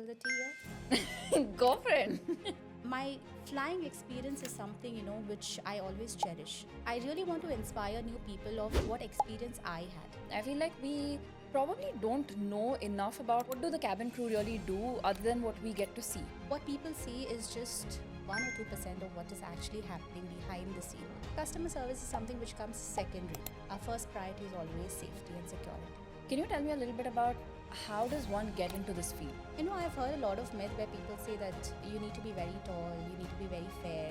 spill the tea here? Go for it. My flying experience is something, which I always cherish. I really want to inspire new people of what experience I had. I feel like we probably don't know enough about what do the cabin crew really do other than what we get to see. What people see is just 1 or 2% of what is actually happening behind the scene. Customer service is something which comes secondary. Our first priority is always safety and security. Can you tell me a little bit about how does one get into this field? I've heard a lot of myth where people say that you need to be very tall, you need to be very fair.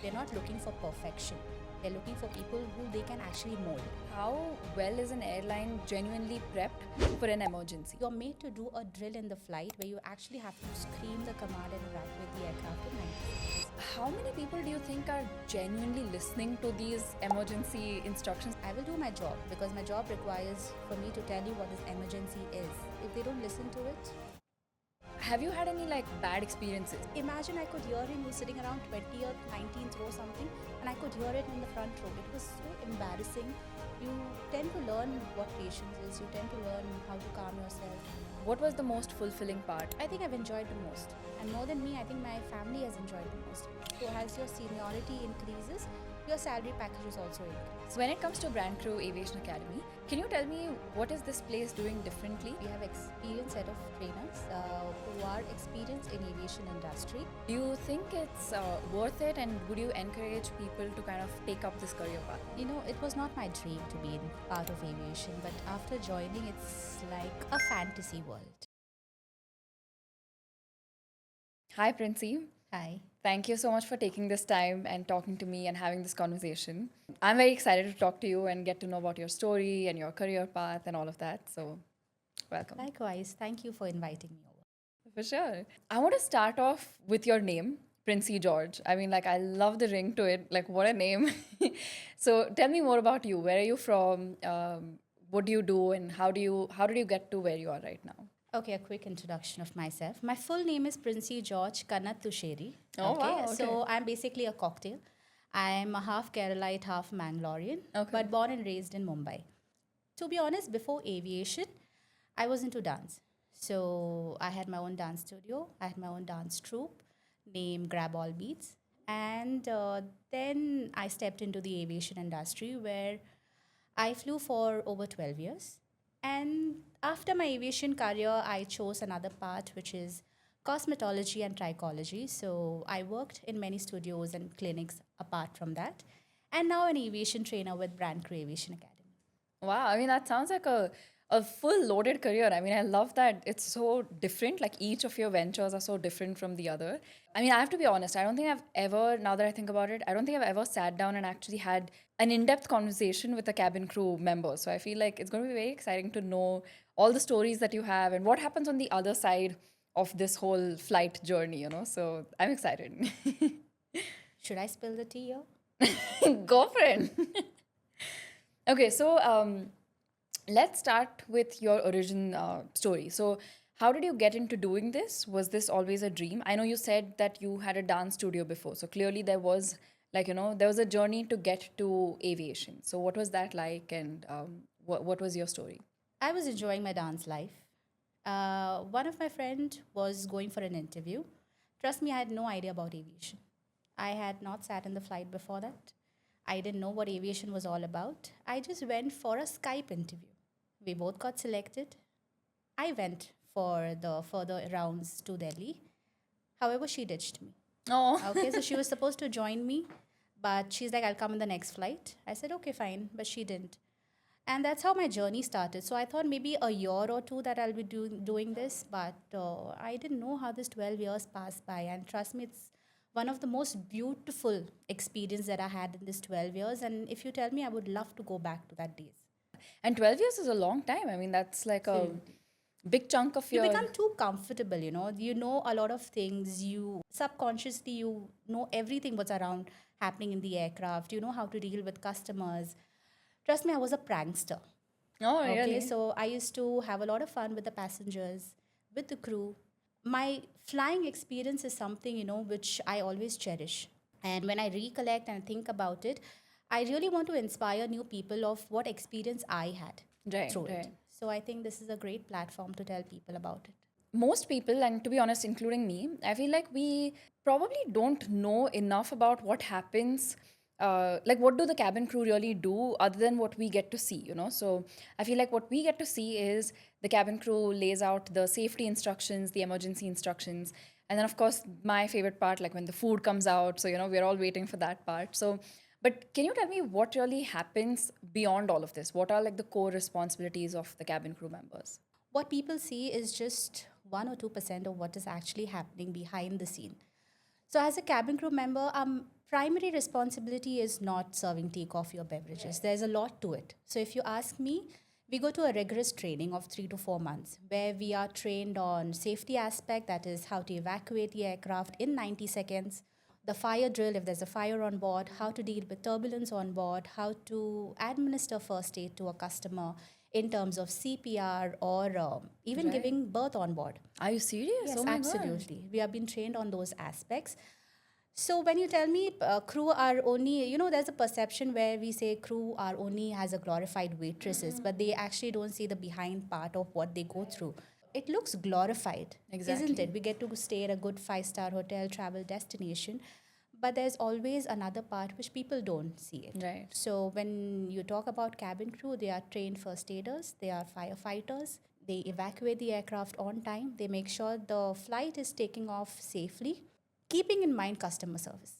They're not looking for perfection. They're looking for people who they can actually mold. How well is an airline genuinely prepped for an emergency? You're made to do a drill in the flight where you actually have to scream the command and evacuate the aircraft in 90 seconds. How many people do you think are genuinely listening to these emergency instructions? I will do my job because my job requires for me to tell you what this emergency is. If they don't listen to it, Have you had any bad experiences? imagine I could hear him who's sitting around 20th, 19th row something, and I could hear it in the front row. It was so embarrassing. You tend to learn what patience is. You tend to learn how to calm yourself. What was the most fulfilling part? I think I've enjoyed the most. And more than me, I think my family has enjoyed the most. So as your seniority increases, your salary packages also increase. So when it comes to BrandCrew Aviation Academy, can you tell me what is this place doing differently? We have experienced set of trainers who are experienced in aviation industry. Do you think it's worth it, and would you encourage people to kind of take up this career path? It was not my dream to be in part of aviation, but after joining, it's like a fantasy world. Hi, Princey. Hi. Thank you so much for taking this time and talking to me and having this conversation. I'm very excited to talk to you and get to know about your story and your career path and all of that. So, welcome. Likewise, thank you for inviting me over. For sure. I want to start off with your name, Princey George. I mean, I love the ring to it. What a name. So, tell me more about you. Where are you from? What do you do? And how did you get to where you are right now? Okay, a quick introduction of myself. My full name is Princey George Kannat Tusheri. Oh, wow, okay. So I'm basically a cocktail. I'm a half Keralite, half Mangalorean, but born and raised in Mumbai. To be honest, before aviation, I was into dance. So I had my own dance studio. I had my own dance troupe named Grab All Beats. And then I stepped into the aviation industry where I flew for over 12 years. And after my aviation career, I chose another path, which is cosmetology and trichology. So I worked in many studios and clinics apart from that. And now an aviation trainer with BrandCrew Aviation Academy. Wow, I mean, that sounds like a full loaded career. I mean, I love that it's so different. Each of your ventures are so different from the other. I mean, I have to be honest, I don't think I've ever, now that I think about it, I don't think I've ever sat down and actually had an in-depth conversation with a cabin crew member. So I feel like it's going to be very exciting to know all the stories that you have and what happens on the other side of this whole flight journey, So I'm excited. Should I spill the tea here? Go for it. Okay, so let's start with your origin story. So, how did you get into doing this? Was this always a dream? I know you said that you had a dance studio before. So, clearly there was, there was a journey to get to aviation. So, what was that like, and what was your story? I was enjoying my dance life. One of my friend was going for an interview. Trust me, I had no idea about aviation. I had not sat in the flight before that. I didn't know what aviation was all about. I just went for a Skype interview. We both got selected. I went for the further rounds to Delhi. However, she ditched me. Oh. Okay, so she was supposed to join me, but she's like, I'll come in the next flight. I said, okay, fine, but she didn't. And that's how my journey started. So I thought maybe a year or two that I'll be doing this, but I didn't know how this 12 years passed by. And trust me, it's one of the most beautiful experience that I had in this 12 years. And if you tell me, I would love to go back to that days. And 12 years is a long time. I mean, that's like a big chunk of You your... become too comfortable, You know a lot of things. You subconsciously, you know everything what's around happening in the aircraft. You know how to deal with customers. Trust me, I was a prankster. Oh, really? Okay, so I used to have a lot of fun with the passengers, with the crew. My flying experience is something, which I always cherish. And when I recollect and think about it, I really want to inspire new people of what experience I had Right, through right. it. So I think this is a great platform to tell people about it. most people, and to be honest, including me, I feel like we probably don't know enough about what happens. Like, what do the cabin crew really do other than what we get to see, you know? So I feel like what we get to see is the cabin crew lays out the safety instructions, the emergency instructions, and then, of course, my favorite part, like when the food comes out. So, you know, we're all waiting for that part. So, but can you tell me what really happens beyond all of this? What are like the core responsibilities of the cabin crew members? What people see is just 1 or 2% of what is actually happening behind the scene. So, as a cabin crew member, primary responsibility is not serving tea, coffee, or beverages. There's a lot to it. So, if you ask me, we go to a rigorous training of 3 to 4 months where we are trained on safety aspect, that is how to evacuate the aircraft in 90 seconds, the fire drill if there's a fire on board, how to deal with turbulence on board, how to administer first aid to a customer in terms of CPR or even giving birth on board. Are you serious? Yes, Oh my God. absolutely. We have been trained on those aspects. So when you tell me crew are only, there's a perception where we say crew are only as a glorified waitresses, but they actually don't see the behind part of what they go through. It looks glorified, isn't Exactly. it? We get to stay at a good 5-star hotel, travel destination, but there's always another part which people don't see it. Right. So when you talk about cabin crew, they are trained first aiders, they are firefighters, they evacuate the aircraft on time, they make sure the flight is taking off safely, keeping in mind customer service.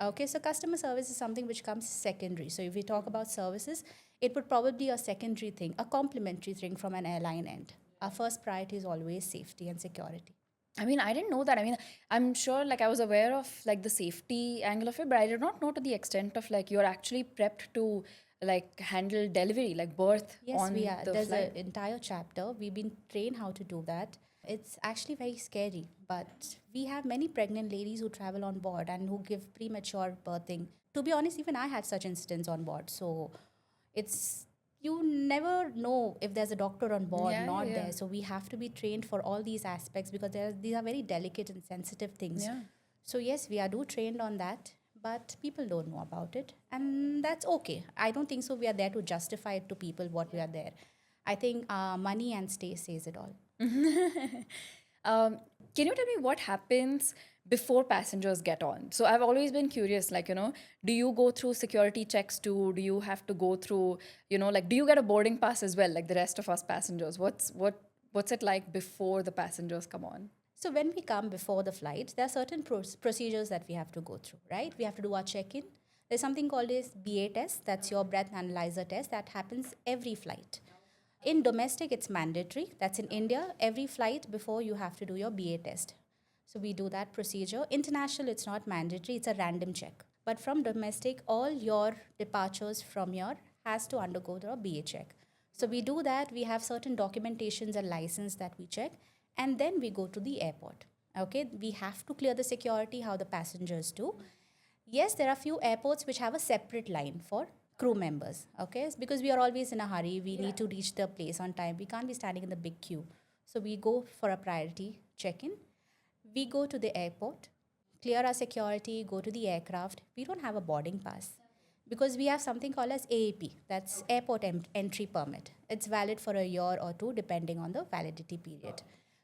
Okay, so customer service is something which comes secondary. So if we talk about services, it would probably be a secondary thing, a complementary thing from an airline end. Our first priority is always safety and security. I mean, I didn't know that. I mean, I'm sure like I was aware of like the safety angle of it, but I did not know to the extent of like you're actually prepped to like handle delivery, like birth Yes, on we are. the There's flight. an entire chapter. We've been trained how to do that. It's actually very scary, but we have many pregnant ladies who travel on board and who give premature birthing. To be honest, even I had such incidents on board. So it's you never know if there's a doctor on board, Yeah, not yeah. there. So we have to be trained for all these aspects because these are very delicate and sensitive things. Yeah. So yes, we are do trained on that, but people don't know about it, and that's okay. I don't think so. We are there to justify it to people what we are there. I think money and stay says it all. Can you tell me what happens before passengers get on? So I've always been curious, like, you know, do you go through security checks too? Do you have to go through, you know, like, do you get a boarding pass as well, like the rest of us passengers? What's it like before the passengers come on? So when we come before the flight, there are certain procedures that we have to go through, right? We have to do our check-in. There's something called as BA test. That's your breath analyzer test that happens every flight. In domestic, it's mandatory. That's in India. Every flight before you have to do your BA test. So we do that procedure. International, it's not mandatory. It's a random check. But from domestic, all your departures from your has to undergo the BA check. So we do that. We have certain documentations and license that we check, and then we go to the airport. Okay, we have to clear the security how the passengers do. Yes, there are few airports which have a separate line for crew members. Okay, because we are always in a hurry. We need to reach the place on time. We can't be standing in the big queue. So we go for a priority check-in. We go to the airport, clear our security, go to the aircraft. We don't have a boarding pass because we have something called as AAP. That's airport entry permit. It's valid for a year or two depending on the validity period.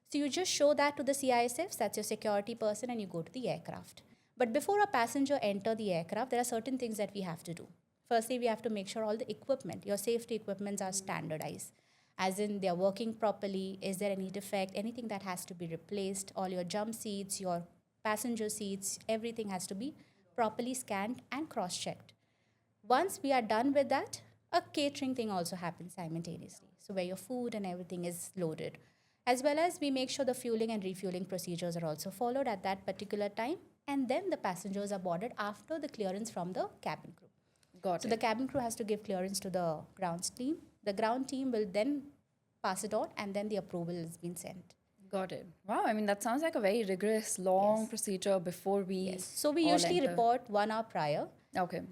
So you just show that to the CISFs, that's your security person, and you go to the aircraft. But before a passenger enter the aircraft, there are certain things that we have to do. Firstly, we have to make sure all the equipment, your safety equipments are standardized. As in, they're working properly. Is there any defect? Anything that has to be replaced? All your jump seats, your passenger seats, everything has to be properly scanned and cross-checked. Once we are done with that, a catering thing also happens simultaneously. So where your food and everything is loaded. As well as we make sure the fueling and refueling procedures are also followed at that particular time. And then the passengers are boarded after the clearance from the cabin crew. Got So it. the cabin crew has to give clearance to the grounds team. The ground team will then pass it on, and then the approval has been sent. Got it. Wow. I mean, that sounds like a very rigorous, long procedure before we. Yes. So we all usually enter. report 1 hour prior Okay.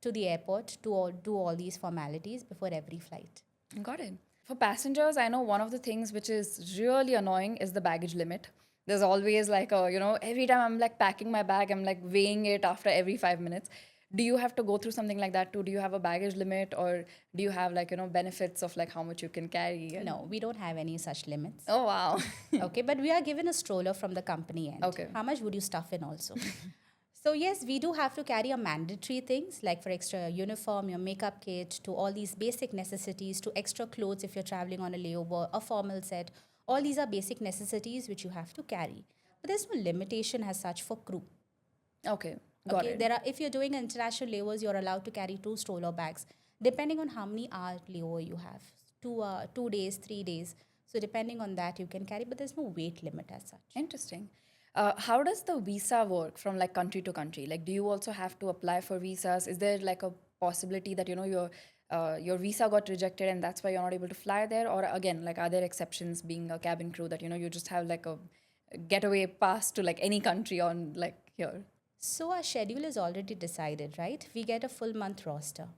to the airport to do all these formalities before every flight. Got it. For passengers, I know one of the things which is really annoying is the baggage limit. There's always like a, you know, every time I'm like packing my bag, I'm like weighing it after every 5 minutes. do you have to go through something like that too? Do you have a baggage limit, or do you have like, benefits of like how much you can carry? No, we don't have any such limits. Oh, wow. Okay, but we are given a stroller from the company end. Okay. How much would you stuff in also? So yes, we do have to carry a mandatory things like for extra uniform, your makeup kit, to all these basic necessities, to extra clothes if you're traveling on a layover, a formal set. All these are basic necessities which you have to carry. But there's no limitation as such for crew. Okay, got Okay, it. there are, if you're doing international layovers, you're allowed to carry 2 stroller bags, depending on how many hour layover you have. 2 days, 3 days. So depending on that, you can carry, but there's no weight limit as such. Interesting. How does the visa work from like country to country? Like, do you also have to apply for visas? Is there like a possibility that your visa got rejected and that's why you're not able to fly there? Or again, like, are there exceptions being a cabin crew that you just have like a getaway pass to like any country on like here? So our schedule is already decided, right? We get a full month roster.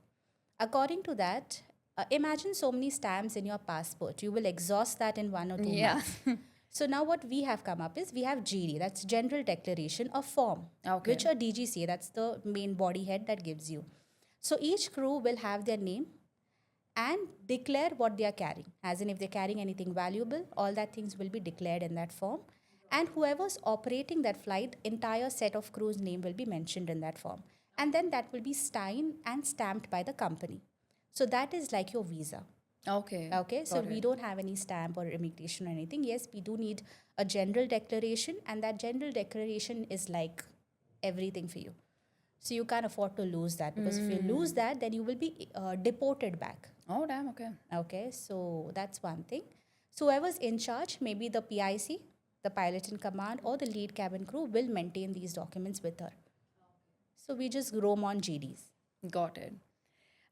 According to that, imagine so many stamps in your passport. You will exhaust that in 1 or 2 Yeah. months. So now what we have come up is we have GD, that's General Declaration of Form, Okay. which a DGCA, that's the main body head that gives you. So each crew will have their name and declare what they are carrying. As in, if they're carrying anything valuable, all that things will be declared in that form. And whoever's operating that flight, entire set of crew's name will be mentioned in that form. And then that will be signed and stamped by the company. So that is like your visa. Okay. Okay, so Got we it. don't have any stamp or immigration or anything. Yes, we do need a general declaration, and that general declaration is like everything for you. So you can't afford to lose that, because if you lose that, then you will be deported back. Oh, damn. Okay. Okay, so that's one thing. So whoever's in charge, maybe the PIC, the pilot in command, or the lead cabin crew will maintain these documents with her. So we just roam on GDs. Got it.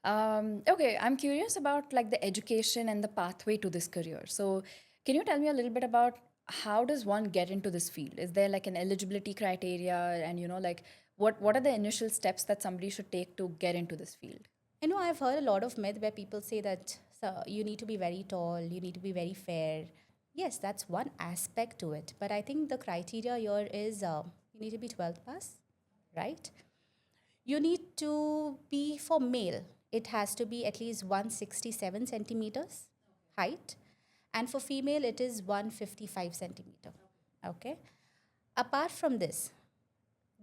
Okay, I'm curious about like the education and the pathway to this career. So, can you tell me a little bit about how does one get into this field? Is there like an eligibility criteria, and like what are the initial steps that somebody should take to get into this field? I've heard a lot of myth where people say that you need to be very tall, you need to be very fair. Yes, that's one aspect to it. But I think the criteria here is you need to be 12th pass, right? You need to be, for male, it has to be at least 167 centimeters height. And for female, it is 155 centimeter. Okay. Apart from this,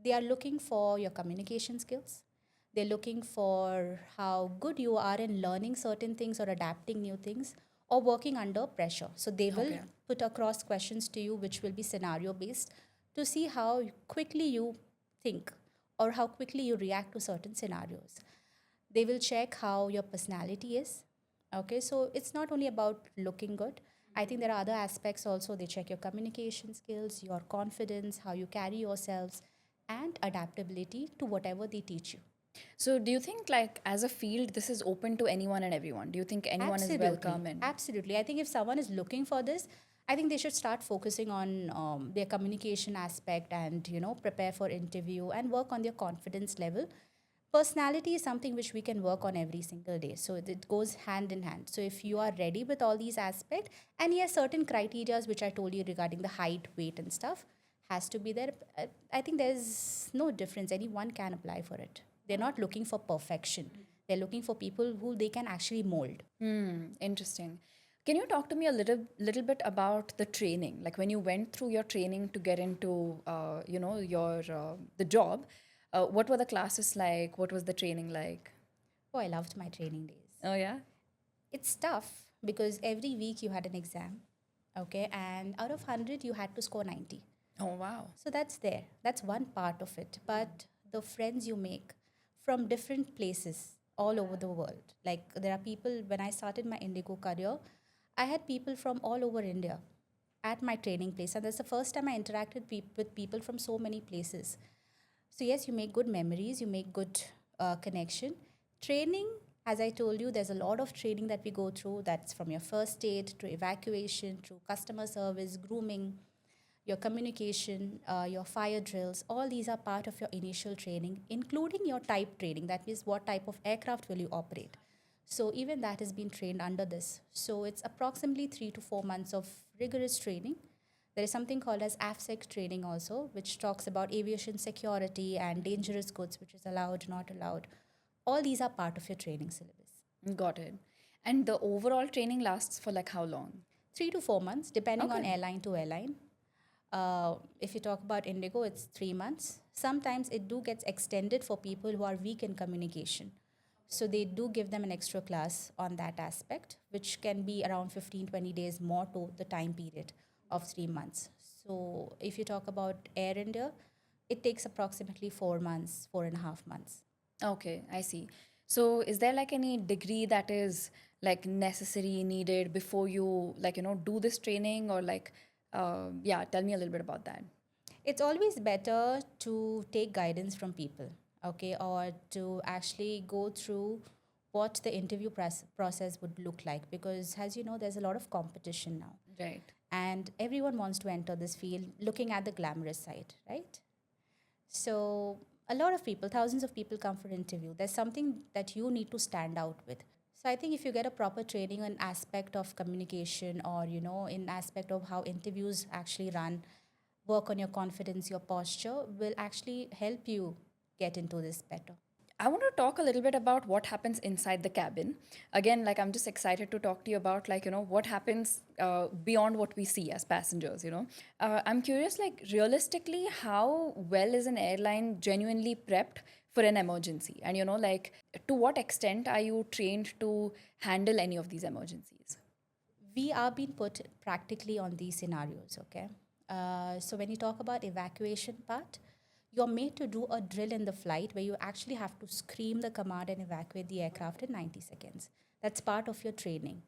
they are looking for your communication skills. They're looking for how good you are in learning certain things or adapting new things or working under pressure. So they will Okay. put across questions to you, which will be scenario based, to see how quickly you think or how quickly you react to certain scenarios. They will check how your personality is. Okay, so it's not only about looking good. I think there are other aspects also. They check your communication skills, your confidence, how you carry yourselves, and adaptability to whatever they teach you. So, do you think like as a field this is open to anyone and everyone? Do you think anyone is welcome? And Absolutely. I think if someone is looking for this, I think they should start focusing on their communication aspect and, prepare for interview and work on their confidence level. Personality is something which we can work on every single day. So it goes hand in hand. So if you are ready with all these aspects, and yes, certain criterias which I told you regarding the height, weight, and stuff has to be there. I think there's no difference. Anyone can apply for it. They're not looking for perfection. They're looking for people who they can actually mold. Interesting. Can you talk to me a little bit about the training? Like when you went through your training to get into your the job, what were the classes like? What was the training like? Oh, I loved my training days. Oh yeah. It's tough because every week you had an exam, okay, and out of 100 you had to score 90. Oh wow. So that's there. That's one part of it. But the friends you make from different places all over the world. Like there are people, when I started my Indigo career, I had people from all over India at my training place. And that's the first time I interacted with people from so many places. So yes, you make good memories, you make good connection. Training, as I told you, there's a lot of training that we go through. That's from your first aid to evacuation, to customer service, grooming, your communication, your fire drills. All these are part of your initial training, including your type training. That means what type of aircraft will you operate. So even that has been trained under this. So it's approximately 3 to 4 months of rigorous training There is something called as AFSEC training also, which talks about aviation security and dangerous goods, which is allowed, not allowed. All these are part of your training syllabus. Got it. And the overall training lasts for like how long? 3 to 4 months, depending on Okay. airline to airline. If you talk about Indigo, it's 3 months. Sometimes it do gets extended for people who are weak in communication. So they do give them an extra class on that aspect, which can be around 15, 20 days more to the time period of 3 months. So if you talk about Air India, it takes approximately 4 months, 4.5 months. Okay, I see. So is there like any degree that is like necessary, needed before you like, do this training or like, yeah, tell me a little bit about that. It's always better to take guidance from people, okay, or to actually go through what the interview process would look like, because as you know, there's a lot of competition now, Right. and everyone wants to enter this field looking at the glamorous side, right? So a lot of people, thousands of people come for interview. There's something that you need to stand out with. So I think if you get a proper training on aspect of communication, or in aspect of how interviews actually run, work on your confidence, your posture, will actually help you get into this better. I want to talk a little bit about what happens inside the cabin. Again, like I'm just excited to talk to you about like, what happens beyond what we see as passengers. I'm curious, like realistically, how well is an airline genuinely prepped for an emergency? And, like to what extent are you trained to handle any of these emergencies? We are being put practically on these scenarios, okay? So when you talk about evacuation part, you're made to do a drill in the flight where you actually have to scream the command and evacuate the aircraft in 90 seconds. That's part of your training.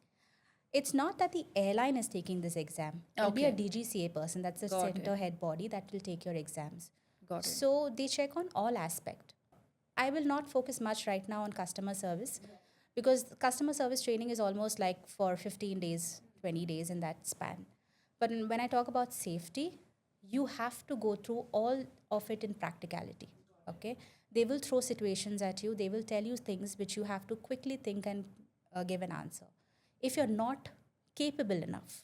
It's not that the airline is taking this exam. It'll be a Okay. DGCA person, that's the Got center it. head body that will take your exams. Got it. So they check on all aspect. I will not focus much right now on customer service, because customer service training is almost like for 15 days, 20 days in that span. But when I talk about safety, you have to go through all of it in practicality. Okay? They will throw situations at you, they will tell you things which you have to quickly think and give an answer. If you're not capable enough,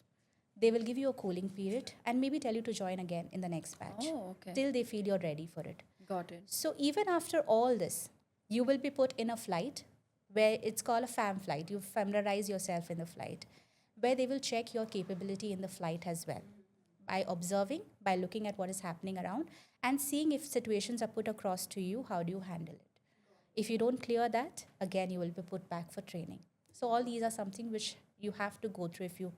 they will give you a cooling period and maybe tell you to join again in the next batch Oh, okay. till they feel you're ready for it. Got it. So even after all this, you will be put in a flight where it's called a FAM flight. You familiarize yourself in the flight, where they will check your capability in the flight as well by observing, by looking at what is happening around, and seeing if situations are put across to you, how do you handle it? If you don't clear that, again, you will be put back for training. So all these are something which you have to go through if you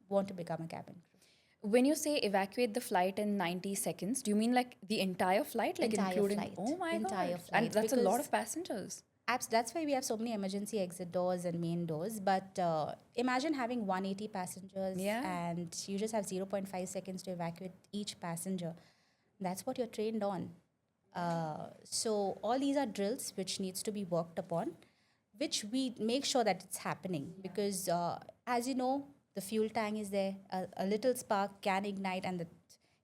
want to become a cabin crew. When you say evacuate the flight in 90 seconds, do you mean like the entire flight? Like Entire including. flight. Oh my Entire God. flight, And that's a lot because of passengers. That's why we have so many emergency exit doors and main doors. But imagine having 180 passengers, Yeah. and you just have 0.5 seconds to evacuate each passenger. That's what you're trained on. So all these are drills which needs to be worked upon, which we make sure that it's happening, because as you know, the fuel tank is there. A little spark can ignite and it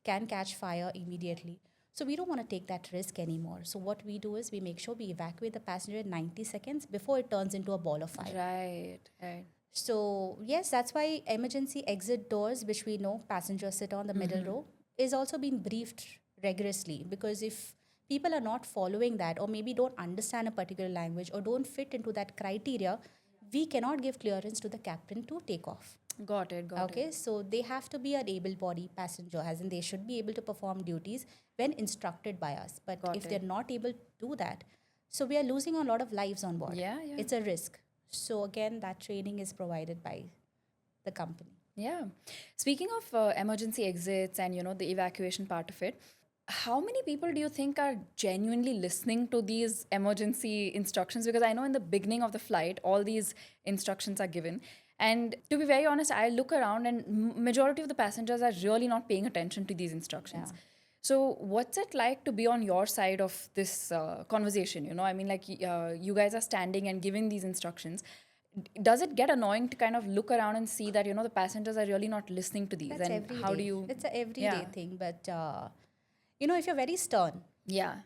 can catch fire immediately. So we don't want to take that risk anymore. So what we do is we make sure we evacuate the passenger in 90 seconds before it turns into a ball of fire. Right, right. So yes, that's why emergency exit doors, which we know passengers sit on the middle row, is also being briefed rigorously, because if people are not following that, or maybe don't understand a particular language or don't fit into that criteria, we cannot give clearance to the captain to take off. Got it, got Okay, it. so they have to be an able-bodied passenger, as in they should be able to perform duties when instructed by us. But Got if it. they're not able to do that, so we are losing a lot of lives on board. Yeah, yeah. It's a risk. So again, that training is provided by the company. Yeah. Speaking of emergency exits and the evacuation part of it, how many people do you think are genuinely listening to these emergency instructions? Because I know in the beginning of the flight, all these instructions are given. And to be very honest, I look around and majority of the passengers are really not paying attention to these instructions. Yeah. So what's it like to be on your side of this conversation? I mean, like you guys are standing and giving these instructions. Does it get annoying to kind of look around and see that the passengers are really not listening to these? That's And every how do day. you? It's a everyday Yeah. thing. But if you're very stern, Yeah.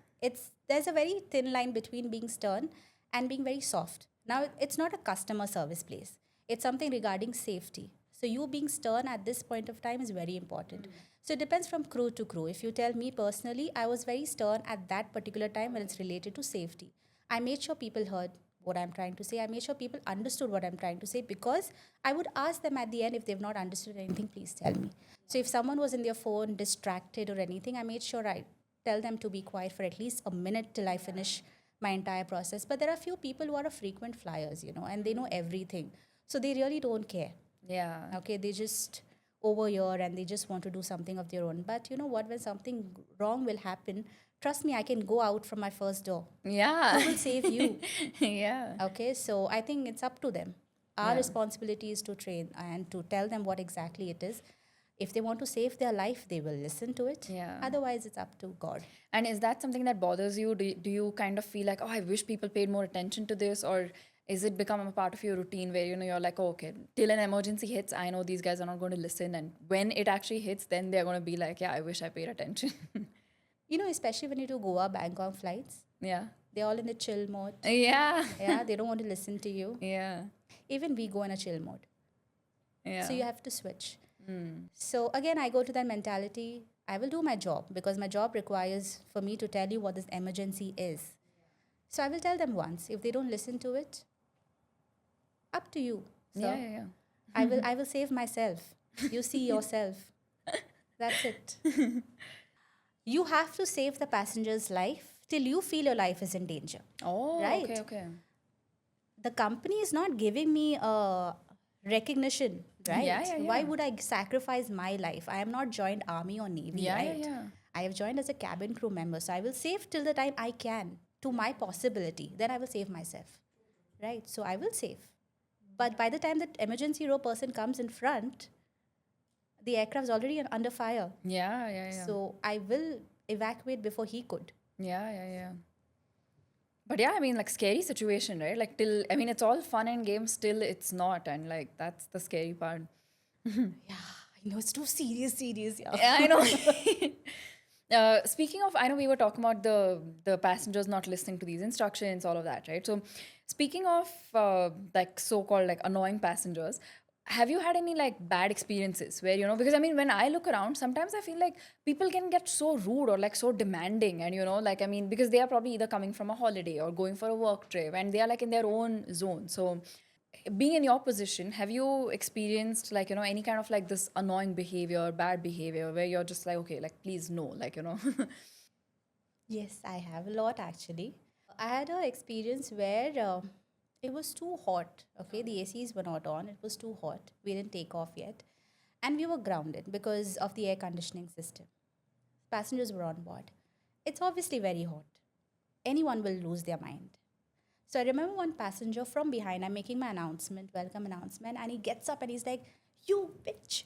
there's a very thin line between being stern and being very soft. Now, it's not a customer service place. It's something regarding safety. So you being stern at this point of time is very important. So it depends from crew to crew. If you tell me personally, I was very stern at that particular time when it's related to safety. I made sure people heard what I'm trying to say. I made sure people understood what I'm trying to say, because I would ask them at the end, if they've not understood anything, please tell me. So if someone was in their phone, distracted or anything, I made sure I tell them to be quiet for at least a minute till I finish my entire process. But there are few people who are a frequent flyers, and they know everything. So they really don't care. Yeah. Okay, they just over here and they just want to do something of their own. But you know what? When something wrong will happen, trust me, I can go out from my first door. Yeah. Who will save you? Yeah. Okay, so I think it's up to them. Our Yeah. responsibility is to train and to tell them what exactly it is. If they want to save their life, they will listen to it. Yeah. Otherwise, it's up to God. And is that something that bothers you? Do you kind of feel like, oh, I wish people paid more attention to this? Or is it become a part of your routine where, you're like, oh, okay, till an emergency hits, I know these guys are not going to listen. And when it actually hits, then they're going to be like, yeah, I wish I paid attention. Especially when you do Goa, Bangkok flights, Yeah. they're all in the chill mode. Yeah. Yeah, they don't want to listen to you. Yeah. Even we go in a chill mode. Yeah. So you have to switch. So again, I go to that mentality. I will do my job because my job requires for me to tell you what this emergency is. So I will tell them once. If they don't listen to it, up to you. So Yeah. I will save myself. You see yourself. That's it. You have to save the passenger's life till you feel your life is in danger. Oh, Right. okay. The company is not giving me a recognition, right? Yeah. Why would I sacrifice my life? I am not joined army or navy, right? Yeah. I have joined as a cabin crew member, so I will save till the time I can to my possibility. Then I will save myself, right? So I will save. But by the time that emergency row person comes in front, the aircraft's already under fire. Yeah. So I will evacuate before he could. Yeah. But yeah, I mean, like, scary situation, right? Like, it's all fun and games, still it's not. And like, that's the scary part. Yeah, I know it's too serious. Yeah. Yeah, I know. Speaking of, I know we were talking about the passengers not listening to these instructions, all of that, right? So, speaking of like so-called like annoying passengers, have you had any like bad experiences where, because I mean, when I look around, sometimes I feel like people can get so rude or like so demanding, and like, I mean, because they are probably either coming from a holiday or going for a work trip, and they are like in their own zone. So, being in your position, have you experienced like, any kind of like this annoying behavior, bad behavior, where you're just like, okay, like, please no, like, Yes, I have a lot actually. I had an experience where it was too hot. Okay, the ACs were not on. It was too hot. We didn't take off yet. And we were grounded because of the air conditioning system. Passengers were on board. It's obviously very hot. Anyone will lose their mind. So I remember one passenger from behind, I'm making my announcement, welcome announcement, and he gets up and he's like, "You bitch."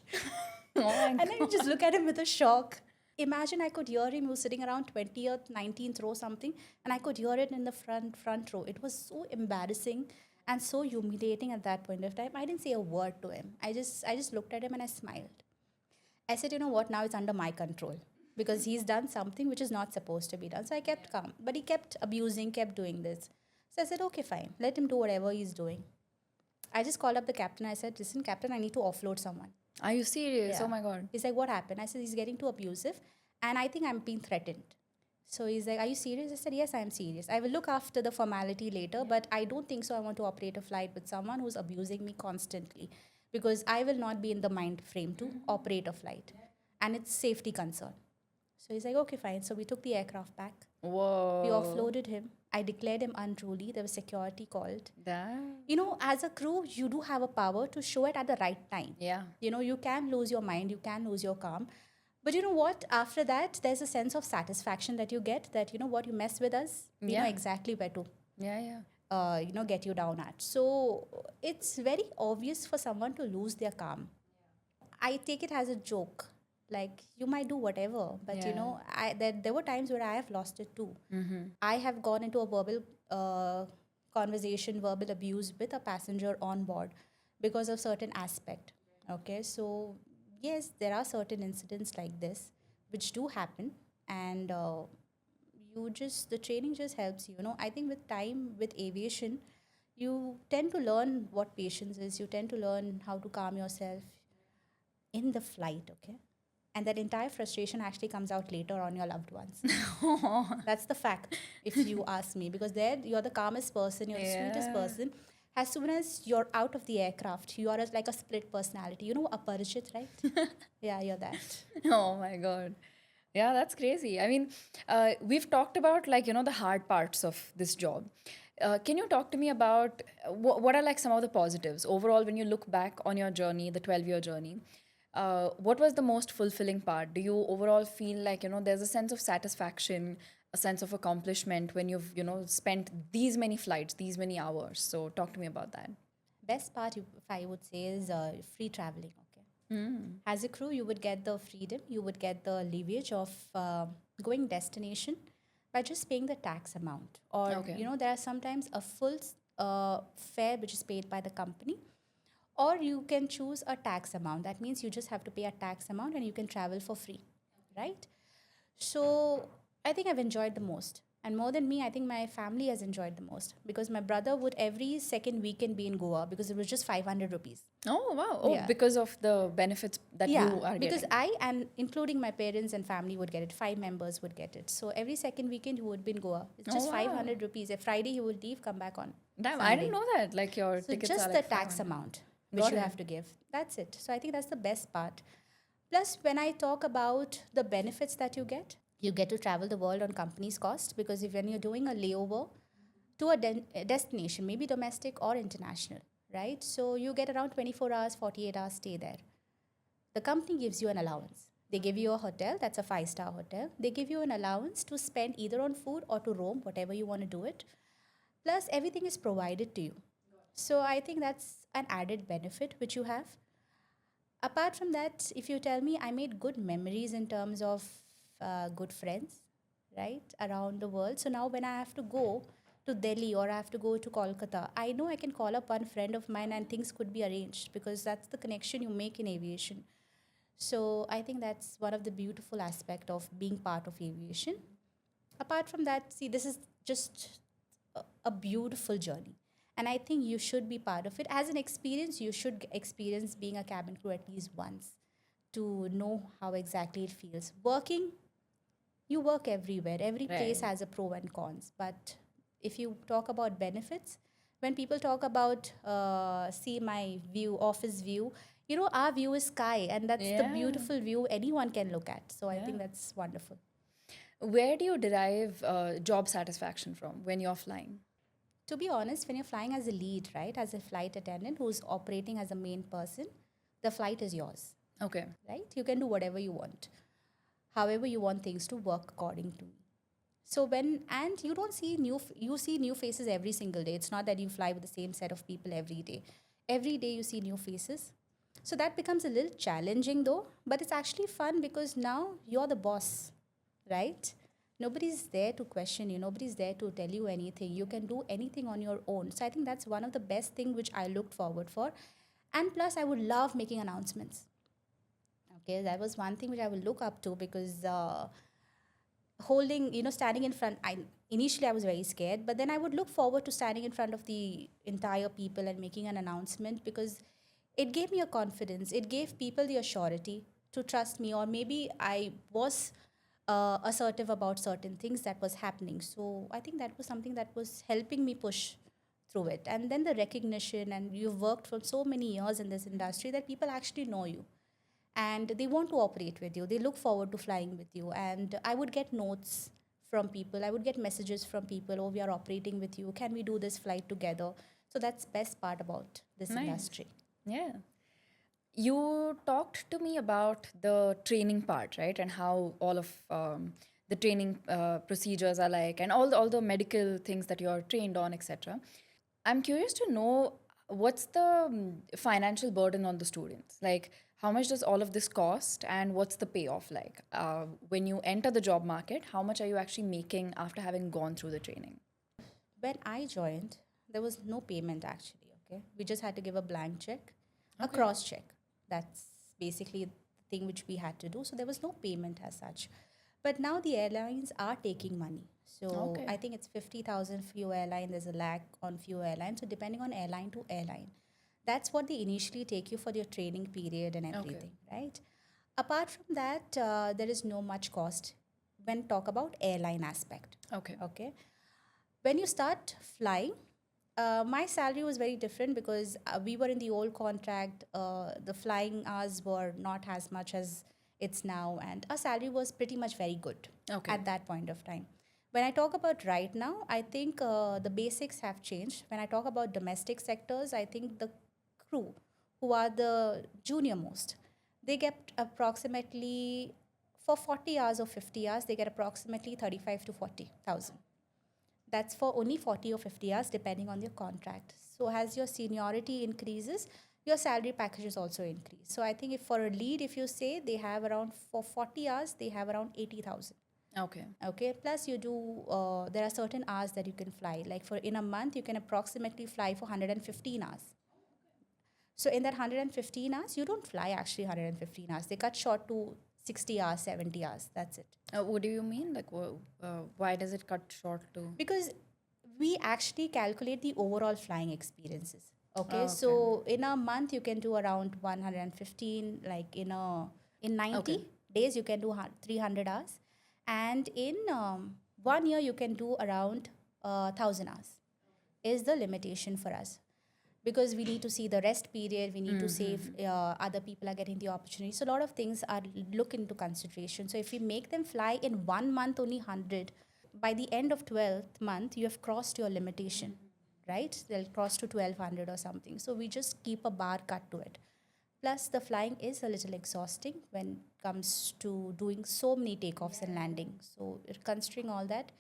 And I just look at him with a shock. Imagine I could hear him. He was sitting around 20th, 19th row something, and I could hear it in the front row. It was so embarrassing and so humiliating at that point of time. I didn't say a word to him. I just looked at him and I smiled. I said, you know what, now it's under my control because he's done something which is not supposed to be done. So I kept calm. But he kept abusing, kept doing this. So I said, okay, fine. Let him do whatever he's doing. I just called up the captain. I said, listen, captain, I need to offload someone. Are you serious? Yeah. Oh my God. He's like, what happened? I said, he's getting too abusive and I think I'm being threatened. So he's like, are you serious? I said, yes, I am serious. I will look after the formality later, but I don't think so. I want to operate a flight with someone who's abusing me constantly because I will not be in the mind frame to operate a flight. And it's safety concern. So he's like, okay, fine. So we took the aircraft back. Whoa. We offloaded him. I declared him unruly. There was security called. That. As a crew, you do have a power to show it at the right time. Yeah. You can lose your mind, you can lose your calm. But you know what? After that, there's a sense of satisfaction that you get that, what, you mess with us, we know exactly where to, get you down at. So it's very obvious for someone to lose their calm. I take it as a joke. Like, you might do whatever, but there were times where I have lost it too. I have gone into a verbal conversation, verbal abuse with a passenger on board because of certain aspect. Okay, so yes, there are certain incidents like this which do happen, and the training just helps you. I think with time, with aviation, you tend to learn what patience is. You tend to learn how to calm yourself. in the flight, okay? And that entire frustration actually comes out later on your loved ones. That's the fact, if you ask me, because there you're the calmest person, you're the sweetest Yeah. person. As soon as you're out of the aircraft, you are like a split personality. You know Aparajit, right? Yeah, you're that. Oh my God. Yeah, that's crazy. I mean, we've talked about like, the hard parts of this job. Can you talk to me about what are like some of the positives overall when you look back on your journey, the 12-year journey? What was the most fulfilling part? Do you overall feel like, there's a sense of satisfaction, a sense of accomplishment when you've, spent these many flights, these many hours? So talk to me about that. Best part, if I would say, is free traveling, okay? As a crew, you would get the freedom, you would get the leverage of going destination by just paying the tax amount. Or, Okay. there are sometimes a full fare which is paid by the company. Or you can choose a tax amount. That means you just have to pay a tax amount and you can travel for free, right? So I think I've enjoyed the most. And more than me, I think my family has enjoyed the most because my brother would every second weekend be in Goa because it was just 500 rupees. Oh, wow. Oh, Yeah. because of the benefits that Yeah, you are because getting. I and including my parents and family would get it. 5 members would get it. So every second weekend he would be in Goa. It's Oh, just wow. 500 rupees. A Friday he would leave, come back on Damn, I Sunday. didn't know that. Like your So tickets just are the like tax 500. amount which Got you it. have to give. That's it. So I think that's the best part. Plus, when I talk about the benefits that you get to travel the world on company's cost because if when you're doing a layover to a destination, maybe domestic or international, right? So you get around 24 hours, 48 hours stay there. The company gives you an allowance. They give you a hotel, that's a 5-star hotel. They give you an allowance to spend either on food or to roam, whatever you want to do it. Plus, everything is provided to you. So I think that's an added benefit which you have. Apart from that, if you tell me, I made good memories in terms of good friends, right, around the world. So now when I have to go to Delhi or I have to go to Kolkata, I know I can call up one friend of mine and things could be arranged because that's the connection you make in aviation. So I think that's one of the beautiful aspect of being part of aviation. Apart from that, see, this is just a beautiful journey. And I think you should be part of it. As an experience, you should experience being a cabin crew at least once to know how exactly it feels. Working, you work everywhere. Every place Right. has a pro and cons. But if you talk about benefits, when people talk about see my view, office view, our view is sky, and that's the Yeah. beautiful view anyone can look at. So I Yeah. think that's wonderful. Where do you derive job satisfaction from when you're flying? To be honest, when you're flying as a lead, right, as a flight attendant who's operating as a main person, the flight is yours, Okay. right? You can do whatever you want, however you want things to work according to. So and you don't see you see new faces every single day. It's not that you fly with the same set of people every day. Every day you see new faces. So that becomes a little challenging though, but it's actually fun because now you're the boss, right? Nobody's there to question you, nobody's there to tell you anything. You can do anything on your own. So I think that's one of the best thing which I looked forward for. And plus I would love making announcements. Okay, that was one thing which I would look up to because holding, standing in front, initially I was very scared, but then I would look forward to standing in front of the entire people and making an announcement because it gave me a confidence. It gave people the assurity to trust me, or maybe I was assertive about certain things that was happening. So I think that was something that was helping me push through it. And then the recognition, and you've worked for so many years in this industry that people actually know you and they want to operate with you. They look forward to flying with you. And I would get notes from people. I would get messages from people. Oh, we are operating with you. Can we do this flight together? So that's best part about this Nice. industry. Yeah. You talked to me about the training part, right? And how all of the training procedures are like, and all the medical things that you're trained on, etc. I'm curious to know what's the financial burden on the students? Like, how much does all of this cost, and what's the payoff like? When you enter the job market, how much are you actually making after having gone through the training? When I joined, there was no payment actually. Okay, we just had to give a blank check, a Okay. cross check. That's basically the thing which we had to do. So there was no payment as such. But now the airlines are taking money. So Okay. I think it's 50,000 few airline. There's a lakh on few airlines. So depending on airline to airline. That's what they initially take you for your training period and everything, right? Apart from that, there is no much cost when talk about airline aspect. Okay. Okay. When you start flying, my salary was very different because we were in the old contract. The flying hours were not as much as it's now, and our salary was pretty much very good at that point of time. When I talk about right now, I think the basics have changed. When I talk about domestic sectors, I think the crew, who are the junior most, they get approximately for 40 hours or 50 hours, they get approximately 35 to 40,000. That's for only 40 or 50 hours, depending on your contract. So as your seniority increases, your salary packages also increase. So I think if for a lead, if you say they have around for 40 hours, they have around 80,000. Okay. Okay. Plus you do, there are certain hours that you can fly. Like for in a month, you can approximately fly for 115 hours. So in that 115 hours, you don't fly actually 115 hours. They cut short to 60 hours, 70 hours. That's it. What do you mean? Like, why does it cut short to? Because we actually calculate the overall flying experiences. Okay, Okay. so in a month you can do around 115. Like in 90 days you can do 300 hours, and in 1 year you can do around 1,000 hours. Is the limitation for us, because we need to see the rest period, we need to save other people are getting the opportunity, so a lot of things are look into consideration. So if we make them fly in 1 month only 100, by the end of 12th month you have crossed your limitation, right? They'll cross to 1,200 or something, so we just keep a bar cut to it. Plus the flying is a little exhausting when it comes to doing so many takeoffs and landings. So considering all that,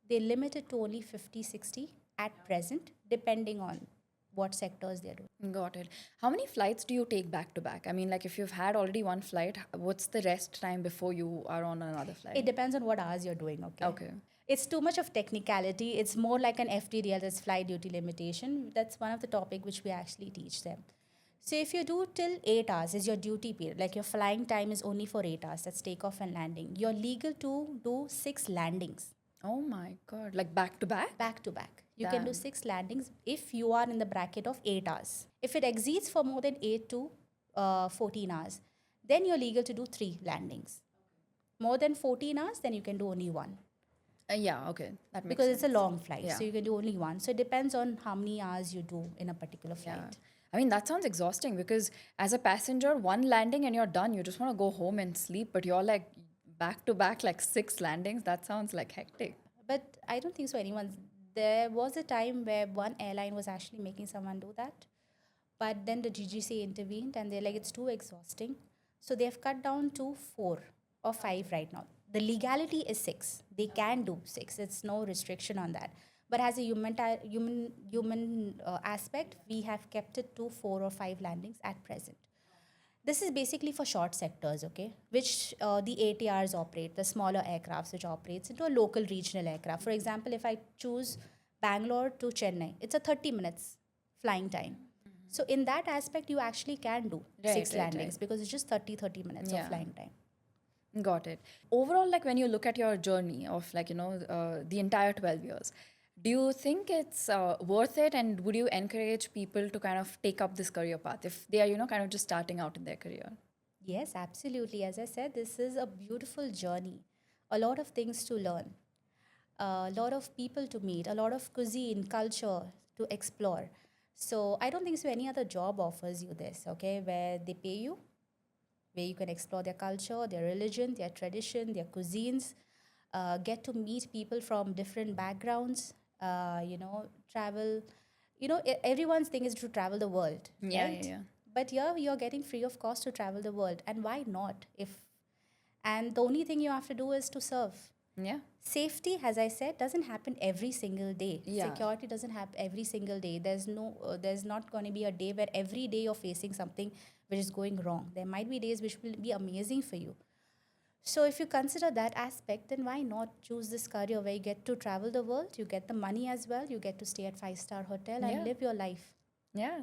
they limit it to only 50, 60 at present, depending on what sectors they're doing. Got it. How many flights do you take back to back? I mean, like if you've had already one flight, what's the rest time before you are on another flight? It depends on what hours you're doing, okay? Okay. It's too much of technicality. It's more like an FDDL, that's flight duty limitation. That's one of the topic which we actually teach them. So if you do till 8 hours is your duty period, like your flying time is only for 8 hours, that's takeoff and landing. You're legal to do 6 landings. Oh my God. Like back to back? Back to back. You can do 6 landings if you are in the bracket of 8 hours. If it exceeds for more than 8 to 14 hours, then you're legal to do 3 landings. More than 14 hours, then you can do only 1. Yeah, okay. That makes Because sense. it's a long flight, Yeah. so you can do only 1. So it depends on how many hours you do in a particular flight. Yeah. I mean, that sounds exhausting because as a passenger, one landing and you're done. You just want to go home and sleep, but you're like back to back, like 6 landings. That sounds like hectic. But I don't think so there was a time where one airline was actually making someone do that. But then the GGC intervened and they're like, it's too exhausting. So they've cut down to 4 or 5 right now. The legality is 6. They can do 6. It's no restriction on that. But as a human aspect, we have kept it to 4 or 5 landings at present. This is basically for short sectors, okay, which the ATRs operate, the smaller aircrafts which operates into a local regional aircraft. For example, if I choose Bangalore to Chennai, it's a 30 minutes flying time. So in that aspect, you actually can do 6 landings because it's just 30 minutes of flying time. Got it. Overall, like when you look at your journey of like, the entire 12 years, do you think it's worth it, and would you encourage people to kind of take up this career path if they are, kind of just starting out in their career? Yes, absolutely. As I said, this is a beautiful journey. A lot of things to learn, a lot of people to meet, a lot of cuisine, culture to explore. So I don't think so any other job offers you this, okay, where they pay you, where you can explore their culture, their religion, their tradition, their cuisines, get to meet people from different backgrounds, travel. Everyone's thing is to travel the world, right? Yeah. But here you're getting free of cost to travel the world. And why not? And the only thing you have to do is to serve. Yeah. Safety, as I said, doesn't happen every single day. Yeah. Security doesn't happen every single day. There's not going to be a day where every day you're facing something which is going wrong. There might be days which will be amazing for you. So if you consider that aspect, then why not choose this career where you get to travel the world, you get the money as well, you get to stay at 5-star hotel and live your life. Yeah.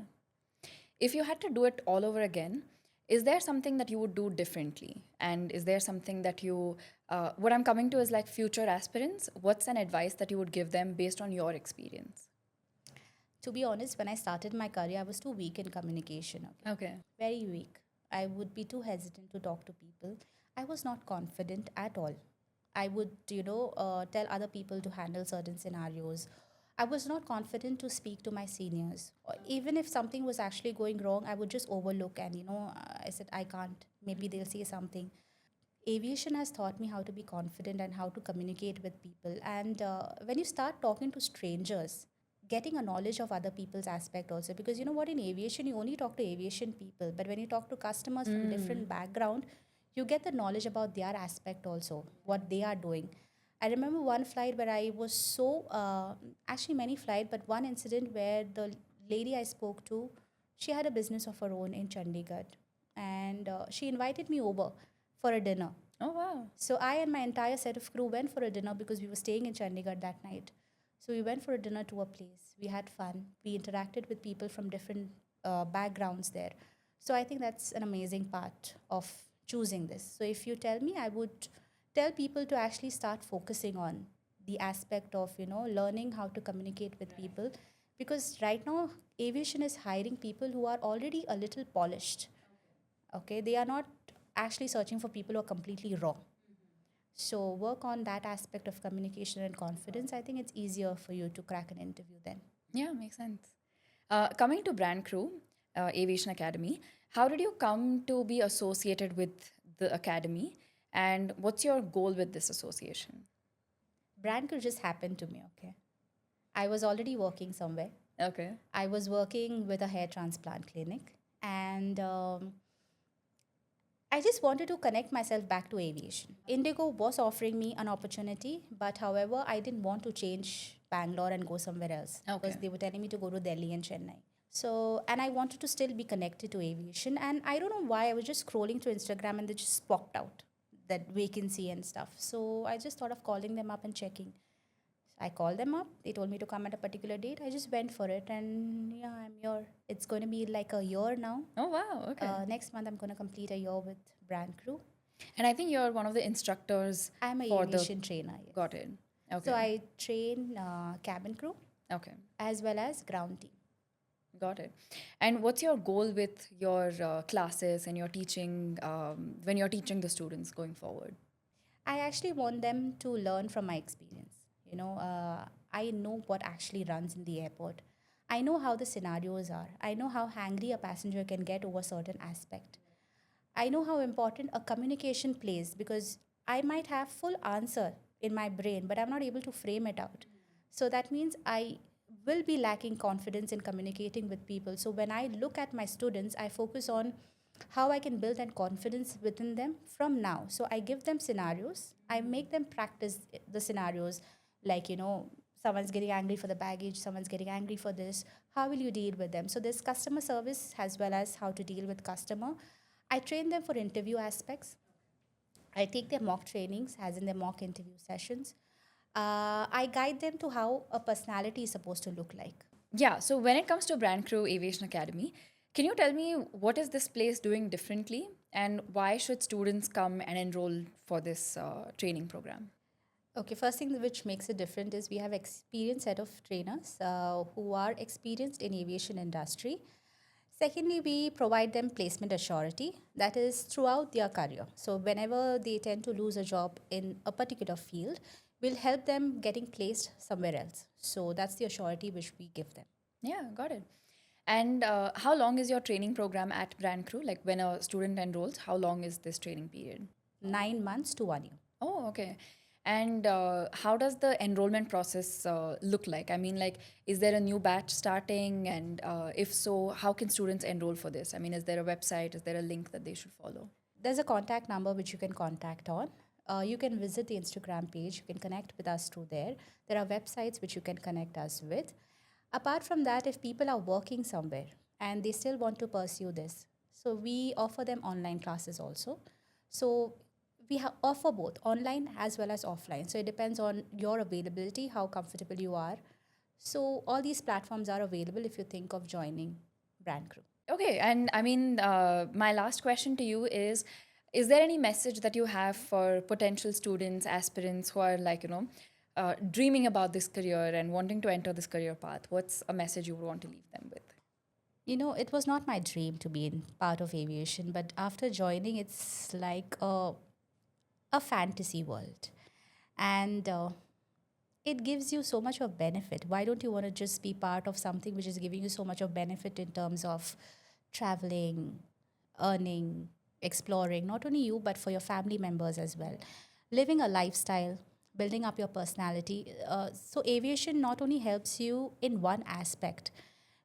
If you had to do it all over again, is there something that you would do differently? And is there something that what I'm coming to is like future aspirants, what's an advice that you would give them based on your experience? To be honest, when I started my career, I was too weak in communication. Okay? Okay. Very weak. I would be too hesitant to talk to people. I was not confident at all. I would, tell other people to handle certain scenarios. I was not confident to speak to my seniors. Or even if something was actually going wrong, I would just overlook and, I said, I can't. Maybe they'll say something. Aviation has taught me how to be confident and how to communicate with people. And when you start talking to strangers, getting a knowledge of other people's aspect also, because you know what, in aviation you only talk to aviation people, but when you talk to customers from different background, you get the knowledge about their aspect also, what they are doing. I remember one flight where I was so actually many flight, but one incident where the lady I spoke to, she had a business of her own in Chandigarh, and she invited me over for a dinner. Oh, wow. So I and my entire set of crew went for a dinner because we were staying in Chandigarh that night. So we went for a dinner to a place. We had fun. We interacted with people from different backgrounds there. So I think that's an amazing part of choosing this. So if you tell me, I would tell people to actually start focusing on the aspect of, learning how to communicate with people, because right now aviation is hiring people who are already a little polished. Okay, they are not actually searching for people who are completely raw. So work on that aspect of communication and confidence. I think it's easier for you to crack an interview then. Yeah, makes sense. Coming to BrandCrew Aviation Academy, how did you come to be associated with the academy, and what's your goal with this association? BrandCrew just happened to me, okay? I was already working somewhere. Okay. I was working with a hair transplant clinic, and I just wanted to connect myself back to aviation. Indigo was offering me an opportunity, but however, I didn't want to change Bangalore and go somewhere else because Okay. they were telling me to go to Delhi and Chennai. So, and I wanted to still be connected to aviation. And I don't know why, I was just scrolling through Instagram and they just popped out that vacancy and stuff. So I just thought of calling them up and checking. I called them up. They told me to come at a particular date. I just went for it, and yeah, I'm here. It's going to be like a year now. Oh, wow. Okay. Next month, I'm going to complete a year with Brand Crew. And I think you're one of the instructors I'm an for the. aviation trainer. Yes. Got it. Okay. So I train cabin crew Okay. as well as ground team. Got it. And what's your goal with your classes and your teaching when you're teaching the students going forward? I actually want them to learn from my experience. I know what actually runs in the airport. I know how the scenarios are. I know how angry a passenger can get over certain aspect. I know how important a communication plays because I might have full answer in my brain, but I'm not able to frame it out. So that means I will be lacking confidence in communicating with people. So when I look at my students, I focus on how I can build that confidence within them from now. So I give them scenarios. I make them practice the scenarios, like, someone's getting angry for the baggage, someone's getting angry for this. How will you deal with them? So there's customer service as well as how to deal with customer. I train them for interview aspects. I take their mock trainings, as in their mock interview sessions. I guide them to how a personality is supposed to look like. Yeah, so when it comes to BrandCrew Aviation Academy, can you tell me what is this place doing differently and why should students come and enroll for this training program? Okay, first thing which makes it different is we have experienced set of trainers who are experienced in aviation industry. Secondly, we provide them placement assurity, that is throughout their career. So whenever they tend to lose a job in a particular field, we'll help them getting placed somewhere else. So that's the assurity which we give them. Yeah, got it. And how long is your training program at BrandCrew? Like when a student enrolls, how long is this training period? 9 months to 1 year. Oh, okay. And how does the enrollment process look like? I mean, like, is there a new batch starting? And if so, how can students enroll for this? I mean, is there a website? Is there a link that they should follow? There's a contact number which you can contact on. You can visit the Instagram page. You can connect with us through there. There are websites which you can connect us with. Apart from that, if people are working somewhere and they still want to pursue this, so we offer them online classes also. So we offer both online as well as offline. So it depends on your availability, how comfortable you are. So all these platforms are available if you think of joining Brand Crew. Okay, and I mean, my last question to you is there any message that you have for potential students, aspirants who are like, dreaming about this career and wanting to enter this career path, what's a message you would want to leave them with? It was not my dream to be in part of aviation, but after joining, it's like a fantasy world. And it gives you so much of benefit. Why don't you want to just be part of something which is giving you so much of benefit in terms of traveling, earning, exploring, not only you, but for your family members as well. Living a lifestyle, building up your personality. So, aviation not only helps you in one aspect.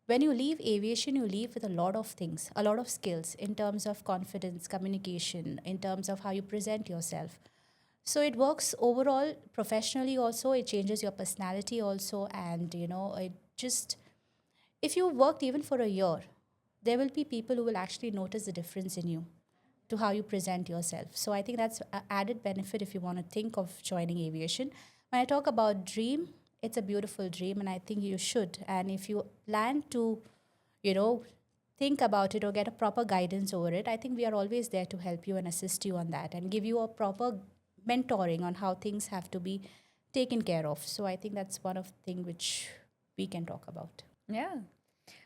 When you leave aviation, you leave with a lot of things, a lot of skills in terms of confidence, communication, in terms of how you present yourself. So it works overall professionally also, it changes your personality also, and it just, if you worked even for a year, there will be people who will actually notice the difference in you to how you present yourself. So I think that's an added benefit if you want to think of joining aviation. When I talk about dream, it's a beautiful dream, and I think you should. And if you plan to, you know, think about it or get a proper guidance over it, I think we are always there to help you and assist you on that and give you a proper mentoring on how things have to be taken care of. So I think that's one of the things which we can talk about. Yeah.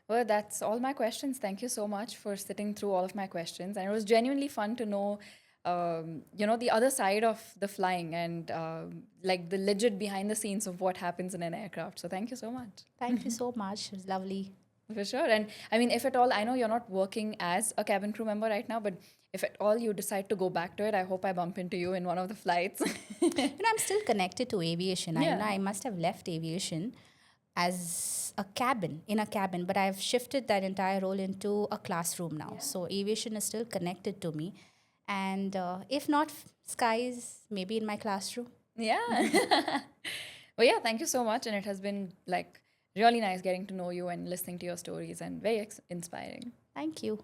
Well, that's all my questions. Thank you so much for sitting through all of my questions. And it was genuinely fun to know, the other side of the flying and like the legit behind the scenes of what happens in an aircraft. So thank you so much. Thank you so much. It was lovely. For sure. And I mean, if at all, I know you're not working as a cabin crew member right now, but if at all you decide to go back to it, I hope I bump into you in one of the flights. I'm still connected to aviation. Yeah. I must have left aviation as in a cabin, but I've shifted that entire role into a classroom now. Yeah. So aviation is still connected to me. And if not skies, maybe in my classroom. Yeah. Well, yeah, thank you so much. And it has been like really nice getting to know you and listening to your stories and very inspiring. Thank you.